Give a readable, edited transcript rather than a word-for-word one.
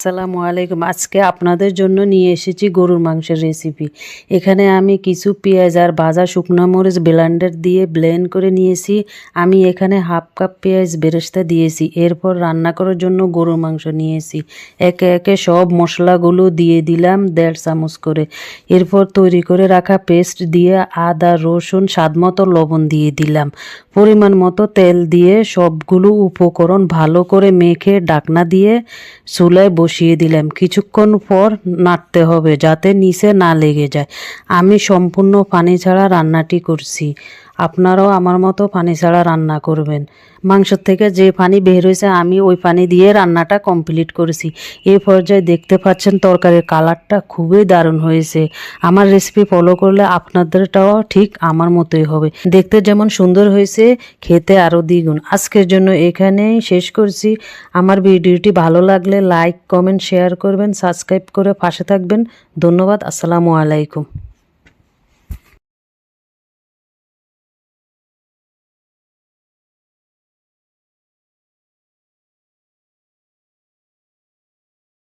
আসসালামু আলাইকুম। আজকে আপনাদের জন্য নিয়ে এসেছি গরুর মাংসের রেসিপি। এখানে আমি কিছু পেঁয়াজ আর ভাজা শুকনো মরিচ ব্লেন্ডার দিয়ে ব্লেন্ড করে নিয়েছি। আমি এখানে হাফ কাপ পেঁয়াজ বেরেস্তা দিয়েছি। এরপর রান্না করার জন্য গরুর মাংস নিয়েছি। একে একে সব মশলাগুলো দিয়ে দিলাম 1.5 চামচ করে। এরপর তৈরি করে রাখা পেস্ট দিয়ে আদা রসুন স্বাদমতো লবণ দিয়ে দিলাম। পরিমাণ মতো তেল দিয়ে সবগুলো উপকরণ ভালো করে মেখে ঢাকনা দিয়ে চুলায় বসিয়ে দিলাম। কিছুক্ষণ পর নাড়তে হবে যাতে নিচে না লেগে যায়। আমি সম্পূর্ণ পানি ছাড়া রান্নাটি করছি। আপনারাও আমার মতো পানি ছাড়া রান্না করবেন। মাংস থেকে যে পানি বের হয়েছে আমি ওই পানি দিয়ে রান্নাটা কমপ্লিট করেছি। এই পর্যায়ে দেখতে পাচ্ছেন তরকারির কালারটা খুবই দারুণ হয়েছে। আমার রেসিপি ফলো করলে আপনাদেরটাও ঠিক আমার মতোই হবে। দেখতে যেমন সুন্দর হয়েছে খেতে আরও দ্বিগুণ। আজকের জন্য এখানেই শেষ করছি। আমার ভিডিওটি ভালো লাগলে লাইক কমেন্ট শেয়ার করবেন, সাবস্ক্রাইব করে পাশে থাকবেন। ধন্যবাদ। আসসালামু আলাইকুম।